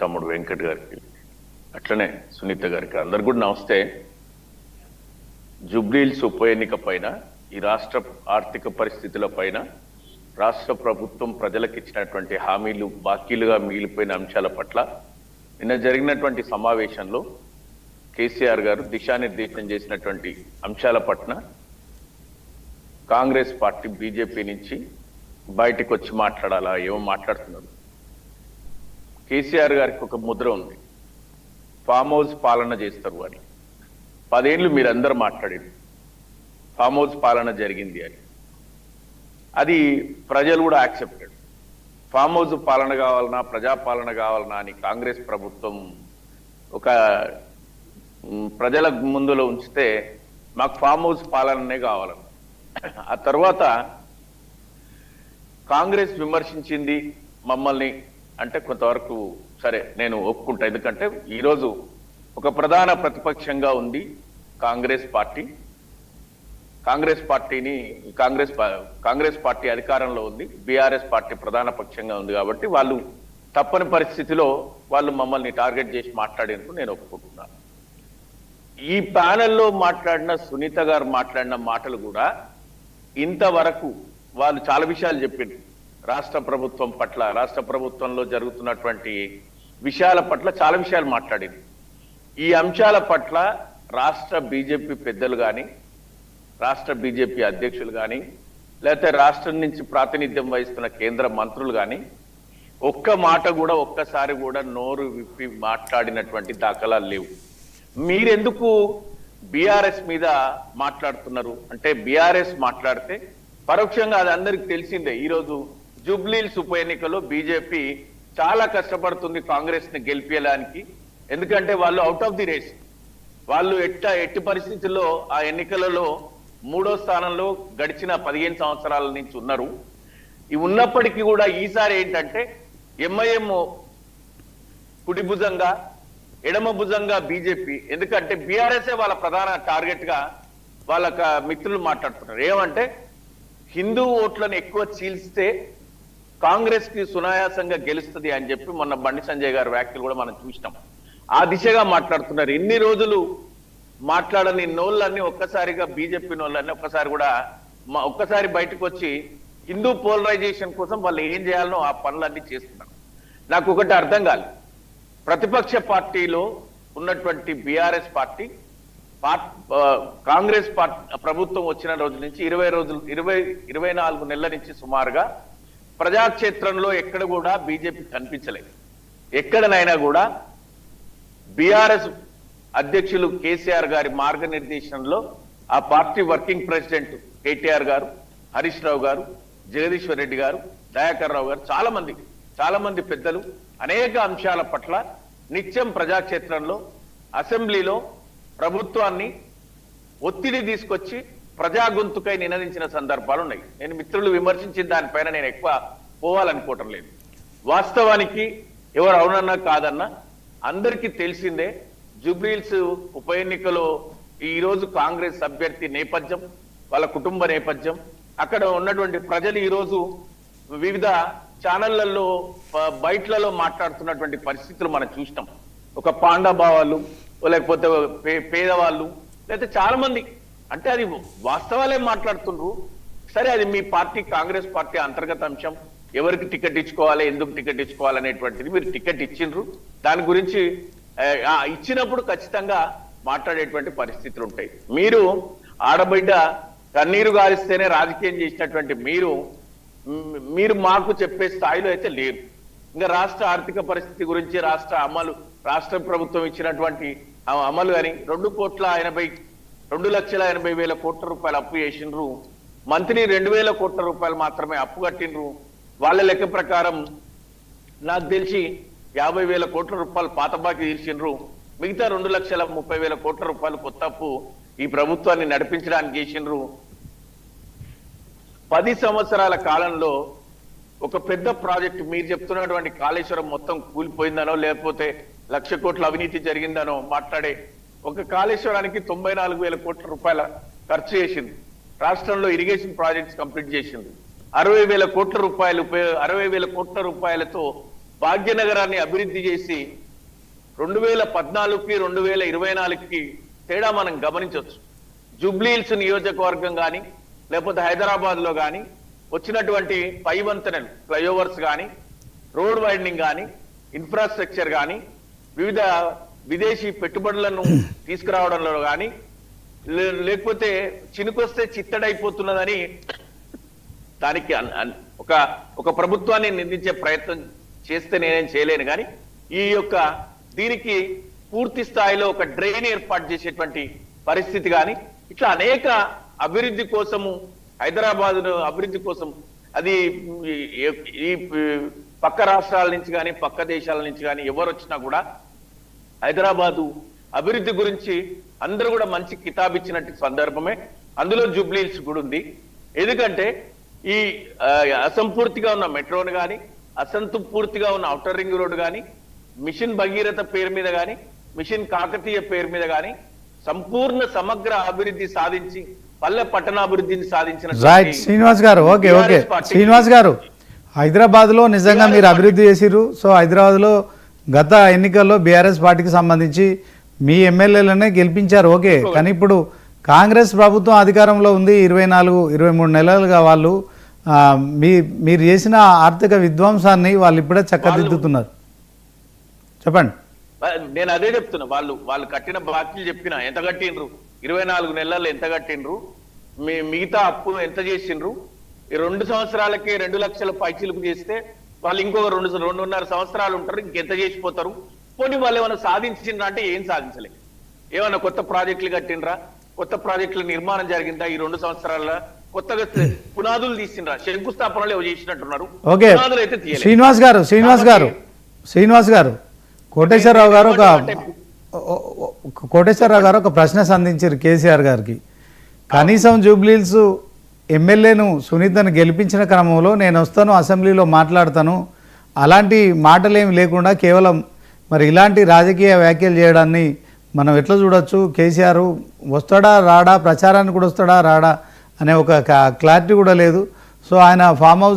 తమ్ముడు వెంకట్ గారికి అట్లనే సునీత గారికి అందరు కూడా నమస్తే. జూబ్లీహిల్స్ ఉప ఎన్నిక పైన ఈ రాష్ట్ర ఆర్థిక పరిస్థితుల పైన రాష్ట్ర ప్రభుత్వం ప్రజలకు ఇచ్చినటువంటి హామీలు బాకీలుగా మిగిలిపోయిన అంశాల పట్ల నిన్న జరిగినటువంటి సమావేశంలో కేసీఆర్ గారు దిశానిర్దేశం చేసినటువంటి అంశాల పట్ల కాంగ్రెస్ పార్టీ బీజేపీ నుంచి బయటకు వచ్చి మాట్లాడాలా ఏమో మాట్లాడుతున్నారు. కేసీఆర్ గారికి ఒక ముద్ర ఉంది, ఫామ్ హౌస్ పాలన చేస్తారు అని. 10 ఏళ్ళు మీరందరూ మాట్లాడారు ఫామ్ హౌస్ పాలన జరిగింది అని. అది ప్రజలు కూడా యాక్సెప్టెడ్. ఫామ్ హౌస్ పాలన కావాలన్నా ప్రజాపాలన కావాలన్నా అని కాంగ్రెస్ ప్రభుత్వం ఒక ప్రజల ముందులో ఉంచితే మాకు ఫామ్ హౌస్ పాలననే కావాలని. ఆ తర్వాత కాంగ్రెస్ విమర్శించింది మమ్మల్ని అంటే కొంతవరకు సరే నేను ఒప్పుకుంటా. ఎందుకంటే ఈరోజు ఒక ప్రధాన ప్రతిపక్షంగా ఉంది కాంగ్రెస్ పార్టీ. కాంగ్రెస్ పార్టీ అధికారంలో ఉంది, బీఆర్ఎస్ పార్టీ ప్రధాన పక్షంగా ఉంది. కాబట్టి వాళ్ళు తప్పని పరిస్థితిలో వాళ్ళు మమ్మల్ని టార్గెట్ చేసి మాట్లాడేందుకు నేను ఒప్పుకుంటున్నాను. ఈ ప్యానెల్లో మాట్లాడిన సునీత గారు మాట్లాడిన మాటలు కూడా ఇంతవరకు వాళ్ళు చాలా విషయాలు చెప్పింది. రాష్ట్ర ప్రభుత్వం పట్ల, రాష్ట్ర ప్రభుత్వంలో జరుగుతున్నటువంటి విషయాల పట్ల చాలా విషయాలు మాట్లాడింది. ఈ అంశాల పట్ల రాష్ట్ర బీజేపీ పెద్దలు కానీ, రాష్ట్ర బీజేపీ అధ్యక్షులు కానీ, లేకపోతే రాష్ట్రం నుంచి ప్రాతినిధ్యం వహిస్తున్న కేంద్ర మంత్రులు కానీ ఒక్క మాట కూడా ఒక్కసారి కూడా నోరు విప్పి మాట్లాడినటువంటి దాఖలాలు లేవు. మీరెందుకు బీఆర్ఎస్ మీద మాట్లాడుతున్నారు అంటే, బీఆర్ఎస్ మాట్లాడితే పరోక్షంగా అది అందరికి తెలిసిందే. ఈరోజు జూబ్లీహిల్స్ ఉప ఎన్నికలో బీజేపీ చాలా కష్టపడుతుంది కాంగ్రెస్ ని గెలిపించడానికి. ఎందుకంటే వాళ్ళు అవుట్ ఆఫ్ ది రేస్. వాళ్ళు ఎట్టి పరిస్థితుల్లో ఆ ఎన్నికలలో 3వ స్థానంలో గడిచిన 15 సంవత్సరాల నుంచి ఉన్నారు. ఇవి ఉన్నప్పటికీ కూడా ఈసారి ఏంటంటే ఎంఐఎం కుడి భుజంగా, ఎడమ భుజంగా బీజేపీ. ఎందుకంటే బీఆర్ఎస్ఏ వాళ్ళ ప్రధాన టార్గెట్ గా వాళ్ళ మిత్రులు మాట్లాడుతున్నారు. ఏమంటే హిందూ ఓట్లను ఎక్కువ చీల్స్తే కాంగ్రెస్ కి సునాయాసంగా గెలుస్తుంది అని చెప్పి మొన్న బండి సంజయ్ గారి వ్యాఖ్యలు కూడా మనం చూసినాం. ఆ దిశగా మాట్లాడుతున్నారు. ఇన్ని రోజులు మాట్లాడని నోళ్ళన్నీ ఒక్కసారిగా బీజేపీ నోళ్ళన్నీ ఒక్కసారి బయటకు వచ్చి హిందూ పోలరైజేషన్ కోసం వాళ్ళు ఏం చేయాలనో ఆ పనులన్నీ చేస్తున్నారు. నాకు ఒకటి అర్థం కాలేదు. ప్రతిపక్ష పార్టీలో ఉన్నటువంటి బీఆర్ఎస్ పార్టీ కాంగ్రెస్ ప్రభుత్వం వచ్చిన రోజు నుంచి 24 నెలల నుంచి సుమారుగా ప్రజాక్షేత్రంలో ఎక్కడ కూడా బీజేపీ కనిపించలేదు. ఎక్కడనైనా కూడా బీఆర్ఎస్ అధ్యక్షులు కేసీఆర్ గారి మార్గనిర్దేశంలో ఆ పార్టీ వర్కింగ్ ప్రెసిడెంట్ కేటీఆర్ గారు, హరీష్ రావు గారు, జగదీశ్వర్ రెడ్డి గారు, దయాకర్ రావు గారు, చాలా మంది పెద్దలు అనేక అంశాల పట్ల నిత్యం ప్రజాక్షేత్రంలో, అసెంబ్లీలో ప్రభుత్వాన్ని ఒత్తిడి తీసుకొచ్చి ప్రజా గొంతుకై నినదించిన సందర్భాలు ఉన్నాయి. నేను మిత్రులు విమర్శించిన దానిపైన నేను ఎక్కువ పోవాలనుకోవటం లేదు. వాస్తవానికి ఎవరు అవునన్నా కాదన్నా అందరికీ తెలిసిందే. జూబ్లీహిల్స్ ఉప ఎన్నికలో ఈరోజు కాంగ్రెస్ అభ్యర్థి నేపథ్యం, వాళ్ళ కుటుంబ నేపథ్యం, అక్కడ ఉన్నటువంటి ప్రజలు ఈరోజు వివిధ ఛానళ్లలో బయట్లలో మాట్లాడుతున్నటువంటి పరిస్థితులు మనం చూసినాం. ఒక పాండాభావాలు, లేకపోతే పేదవాళ్ళు, లేకపోతే చాలా మంది, అంటే అది వాస్తవాలే మాట్లాడుతుండ్రు. సరే, అది మీ పార్టీ కాంగ్రెస్ పార్టీ అంతర్గత అంశం. ఎవరికి టికెట్ ఇచ్చుకోవాలి, ఎందుకు టికెట్ ఇచ్చుకోవాలి అనేటువంటిది మీరు టికెట్ ఇచ్చిండ్రు. దాని గురించి ఇచ్చినప్పుడు ఖచ్చితంగా మాట్లాడేటువంటి పరిస్థితులు ఉంటాయి. మీరు ఆడబిడ్డ కన్నీరు గారిస్తేనే రాజకీయం చేసినటువంటి మీరు మాకు చెప్పే స్థాయిలో అయితే లేరు. ఇంకా రాష్ట్ర ఆర్థిక పరిస్థితి గురించి, రాష్ట్ర ప్రభుత్వం ఇచ్చినటువంటి అమలు అని 2,80,000 కోట్ల రూపాయలు అప్పు చేసిండ్రు. మంత్లీ 2,000 కోట్ల రూపాయలు మాత్రమే అప్పు కట్టిండ్రు. వాళ్ళ లెక్క ప్రకారం నాకు తెలిసి 50,000 కోట్ల రూపాయలు పాత బాకీ తీర్చిండ్రు. మిగతా 2,30,000 కోట్ల రూపాయలు కొత్త అప్పు ఈ ప్రభుత్వాన్ని నడిపించడానికి చేసిండ్రు. 10 సంవత్సరాల కాలంలో ఒక పెద్ద ప్రాజెక్టు మీరు చెప్తున్నటువంటి కాళేశ్వరం మొత్తం కూలిపోయిందనో, లేకపోతే 1,00,000 కోట్ల అవినీతి జరిగిందనో మాట్లాడే ఒక కాళేశ్వరానికి 94,000 కోట్ల రూపాయల ఖర్చు చేసింది. రాష్ట్రంలో ఇరిగేషన్ ప్రాజెక్ట్స్ కంప్లీట్ చేసింది. 60,000 కోట్ల రూపాయలతో భాగ్యనగరాన్ని అభివృద్ధి చేసి 2014కి 2024కి తేడా మనం గమనించవచ్చు. జూబ్లీహిల్స్ నియోజకవర్గం కానీ లేకపోతే హైదరాబాద్ లో కానీ వచ్చినటువంటి పై వంతెనలు, ఫ్లైఓవర్స్ కానీ, రోడ్ వైడనింగ్ కానీ, ఇన్ఫ్రాస్ట్రక్చర్ కానీ, వివిధ విదేశీ పెట్టుబడులను తీసుకురావడంలో కానీ, లేకపోతే చినుకొస్తే చిత్తడైపోతున్నదని దానికి ఒక ప్రభుత్వాన్ని నిందించే ప్రయత్నం చేస్తే నేనేం చేయలేను. కానీ దీనికి పూర్తి స్థాయిలో ఒక డ్రైన్ ఏర్పాటు చేసేటువంటి పరిస్థితి కానీ, ఇట్లా అనేక అభివృద్ధి కోసము, హైదరాబాద్ అభివృద్ధి కోసం అది ఈ పక్క రాష్ట్రాల నుంచి కానీ పక్క దేశాల నుంచి కానీ ఎవరు వచ్చినా కూడా హైదరాబాదు అభివృద్ధి గురించి అందరూ కూడా మంచి కితాబిచ్చినట్టు సందర్భమే. అందులో జూబ్లీహిల్స్ కూడా ఉంది. ఎందుకంటే ఈ అసంపూర్తిగా ఉన్న మెట్రోను కానీ, అసంపూర్తిగా ఉన్న ఔటర్ రింగ్ రోడ్డు కానీ, మిషన్ భగీరథ పేరు మీద కానీ, మిషన్ కాకతీయ పేరు మీద కానీ సంపూర్ణ సమగ్ర అభివృద్ధి సాధించి పల్లె పట్టణాభివృద్ధిని సాధించిన శ్రీనివాస్ గారు, ఓకే శ్రీనివాస్ గారు, హైదరాబాద్ లో నిజంగా మీరు అభివృద్ధి చేసిర్రు. సో హైదరాబాద్ లో గత ఎన్నికల్లో బీఆర్ఎస్ పార్టీకి సంబంధించి మీ ఎమ్మెల్యేలనే గెలిపించారు, ఓకే. కానీ ఇప్పుడు కాంగ్రెస్ ప్రభుత్వం అధికారంలో ఉంది. 24-23 నెలలుగా వాళ్ళు మీరు చేసిన ఆర్థిక విధ్వంసాన్ని వాళ్ళు ఇప్పుడే చక్కదిద్దుతున్నారు. చెప్పండి. నేను అదే చెప్తున్నా. వాళ్ళు కట్టిన బాకీలు చెప్పిన ఎంత కట్టిండ్రు, 24 నెలల్లో ఎంత కట్టిండ్రు, మిగతా అప్పు ఎంత చేసిండ్రు, ఈ 2 సంవత్సరాలకే 2 లక్షల పైచీలకు చేస్తే వాళ్ళు ఇంకొక 2.5 సంవత్సరాలు ఉంటారు, ఇంకెంత చేసిపోతారు. పోనీ వాళ్ళు ఏమైనా సాధించిండ్రా అంటే ఏం సాధించలే. ఏమైనా కొత్త ప్రాజెక్టులు కట్టిండ్రా, కొత్త ప్రాజెక్టుల నిర్మాణం జరిగిందా ఈ 2 సంవత్సరాల్లో, కొత్తగా పునాదులు తీసిండ్రా, శంకుస్థాపనలు ఏవో చేసినట్టున్నారు. ఓకే శ్రీనివాస్ గారు కోటేశ్వరరావు గారు ఒక ప్రశ్న సంధించారు కేసీఆర్ గారికి. కనీసం జూబ్లీహిల్స్ ఎమ్మెల్యేను సునీతను గెలిపించిన క్రమంలో నేను వస్తాను, అసెంబ్లీలో మాట్లాడతాను, అలాంటి మాటలేమి లేకుండా కేవలం మరి ఇలాంటి రాజకీయ వ్యాఖ్యలు చేయడాన్ని మనం ఎట్లా చూడొచ్చు? కేసీఆర్ వస్తాడా రాడా, ప్రచారానికి కూడా వస్తాడా రాడా అనే ఒక క్లారిటీ కూడా లేదు. సో ఆయన ఫామ్ హౌస్